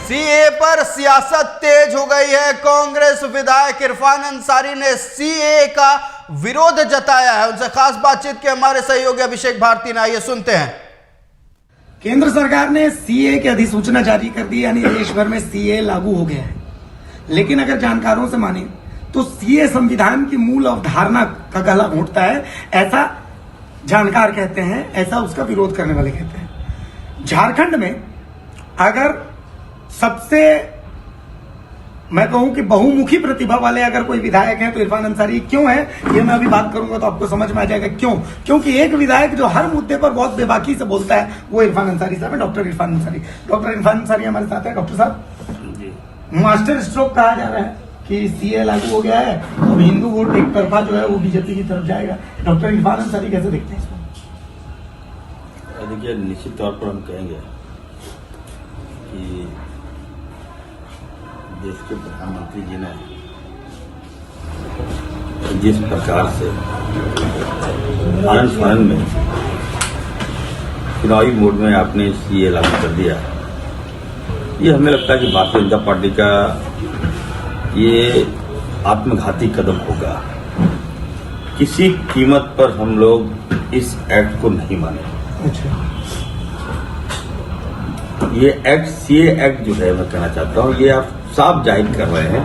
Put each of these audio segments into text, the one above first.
CA पर सियासत तेज हो गई है। कांग्रेस विधायक इरफान अंसारी ने सीए का विरोध जताया है। उनसे खास बातचीत के हमारे सहयोगी अभिषेक भारती ने, आइए सुनते हैं। केंद्र सरकार ने सीए की अधिसूचना जारी कर दी, यानी देश भर में सीए लागू हो गया है। लेकिन अगर जानकारों से माने तो सीए संविधान की मूल अवधारणा का गला घोंटता है, ऐसा जानकार कहते हैं, ऐसा उसका विरोध करने वाले कहते हैं। झारखंड में अगर सबसे मैं कहूं कि बहुमुखी प्रतिभा वाले अगर कोई विधायक हैं तो इरफान अंसारी क्यों है, ये मैं अभी बात करूंगा तो आपको समझ में आ जाएगा क्यों। क्योंकि एक विधायक जो हर मुद्दे पर बहुत बेबाकी से बोलता है वो इरफान अंसारी साहब है, डॉक्टर इरफान अंसारी। डॉक्टर इरफान अंसारी हमारे साथ है। डॉक्टर साहब, मास्टर स्ट्रोक कहा जा रहा है कि सीए लागू हो गया है, अब हिंदू वोट एक तरफा जो है वो बीजेपी की तरफ जाएगा। डॉक्टर इरफान अंसारी कैसे देखते हैं इसको? देखिए, निश्चित तौर पर हम कहेंगे कि देश के प्रधानमंत्री जी ने जिस प्रकार से आनंद फानन में चुनावी मोड में आपने सीए लागू कर दिया, ये हमें लगता है कि भारतीय जनता पार्टी का ये आत्मघाती कदम होगा। किसी कीमत पर हम लोग इस एक्ट को नहीं माने। अच्छा, ये एक्ट, सीए एक्ट जो है, मैं कहना चाहता हूँ, ये आप साफ जाहिर कर रहे हैं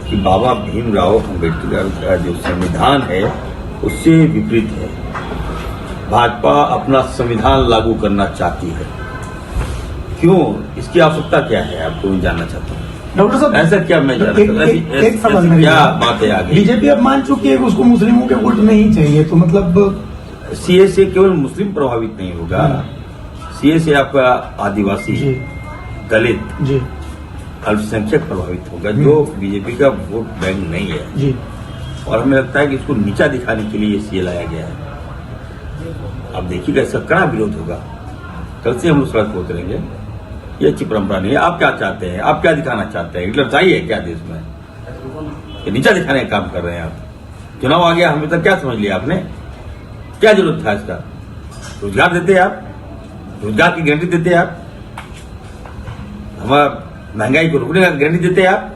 कि बाबा भीमराव अंबेडकर का जो संविधान है उससे विपरीत है। भाजपा अपना संविधान लागू करना चाहती है। क्यों? इसकी आवश्यकता क्या है, आपको मैं जानना चाहता हूँ। डॉक्टर साहब, ऐसा क्या मैं एक सवाल क्या बात है आगे? बीजेपी अब मान चुकी है कि उसको मुस्लिमों के वोट नहीं चाहिए, तो मतलब सीए से केवल मुस्लिम प्रभावित नहीं होगा। सीए से आपका आदिवासी, दलित, जी, अल्पसंख्यक प्रभावित होगा, जो बीजेपी का वोट बैंक नहीं है जी। और हमें लगता है कि इसको नीचा दिखाने के लिए ये सीए लाया गया है। अब देखिएगा, इसका कड़ा विरोध होगा। कल से हम लोग सड़क पर उतरेंगे। ये अच्छी परंपरा नहीं है। आप क्या चाहते हैं? आप क्या दिखाना चाहते हैं? हिटलर चाहिए क्या देश में? ये नीचा दिखाने का काम कर रहे हैं आप। चुनाव आ गया, हमें तक क्या समझ लिया आपने? क्या जरूरत था इसका? रोजगार देते आप, रोजगार की गारंटी देते आप, हमारा महंगाई को रोकने का गारंटी देते आप।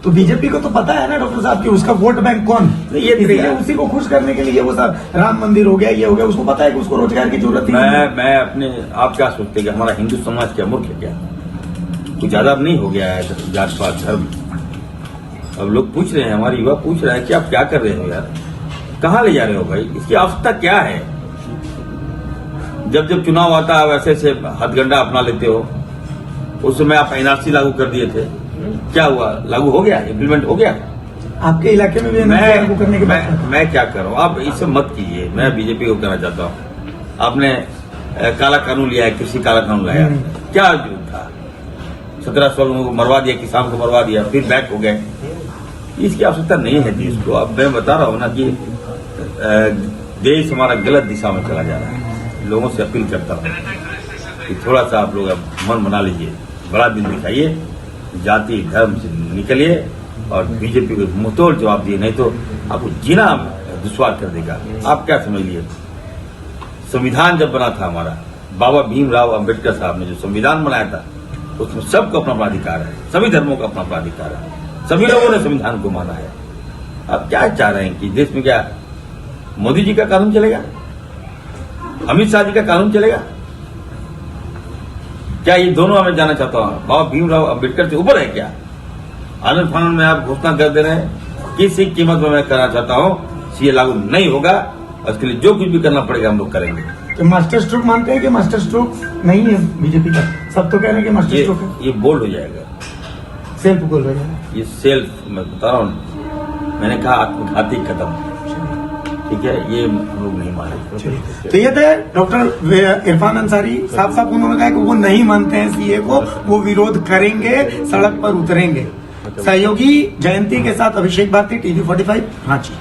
तो बीजेपी को तो पता है ना डॉक्टर साहब कि उसका वोट बैंक कौन, ये इसलिए उसी को खुश करने के लिए वो सब राम मंदिर हो गया, ये हो गया, उसको पता है कि उसको रोजगार की जरूरत नहीं है। मैं अपने, आप क्या सोचते हैं कि हमारा हिंदू समाज क्या मूर्ख है क्या? कुछ ज्यादा नहीं हो गया है जात पात धर्म? अब लोग पूछ रहे हैं, हमारे युवा पूछ रहे हैं कि आप क्या कर रहे हो यार, कहाँ ले जा रहे हो भाई? इसकी आवश्यकता क्या है? जब चुनाव आता है वैसे से हथगंडा अपना लेते हो। उस समय आप एनआरसी लागू कर दिए थे, क्या हुआ? लागू हो गया, इम्प्लीमेंट हो गया आपके इलाके में भी लागू करने के बाद मैं क्या कर रहा हूँ? आप इससे मत कीजिए। मैं बीजेपी को कहना चाहता हूँ, आपने काला कानून लिया है, कृषि काला कानून लाया, क्या जो था? 1700 लोगों को मरवा दिया, किसान को मरवा दिया, फिर बैक हो गए। इसकी आवश्यकता नहीं है देश को। अब मैं बता रहा हूँ ना कि देश हमारा गलत दिशा में चला जा रहा है। लोगों से अपील करता हूँ कि थोड़ा सा आप लोग अब मन बना लीजिए, बड़ा दिल दिखाइए, जाति धर्म से निकलिए और बीजेपी को मुंहतोड़ जवाब दिए, नहीं तो आपको जीना दुश्वार कर देगा। आप क्या समझ लिए? संविधान जब बना था हमारा, बाबा भीमराव अंबेडकर साहब ने जो संविधान बनाया था, उसमें सबको अपना अधिकार है, सभी धर्मों का अपना अधिकार है, सभी लोगों ने संविधान को माना है। आप क्या चाह रहे हैं कि देश में क्या मोदी जी का कानून चलेगा, अमित शाह जी का कानून चलेगा? क्या ये दोनों हमें जानना चाहता हूँ, बाबा भीमराव अंबेडकर से ऊपर है क्या? आनंद फानन में आप घोषणा कर दे रहे हैं। किसी कीमत में मैं कहना चाहता हूँ सीए लागू नहीं होगा, उसके लिए जो कुछ भी करना पड़ेगा हम लोग करेंगे। तो मास्टर स्ट्रोक मानते हैं कि मास्टर स्ट्रोक नहीं है बीजेपी का? सब तो कह रहे हैं कि मास्टर स्ट्रोक है। ये बोल्ड हो जाएगा, सेल्फ बोल रहे हैं। ये सेल्फ, मैं बता रहा हूँ, मैंने कहा आत्मघाती कदम, ठीक है? ये हम लोग नहीं माने। तो ये थे डॉक्टर इरफान अंसारी। साफ साफ उन्होंने कहा कि वो नहीं मानते हैं सीए को, वो विरोध करेंगे, सड़क पर उतरेंगे। सहयोगी जयंती के साथ अभिषेक भारती, TV45, रांची।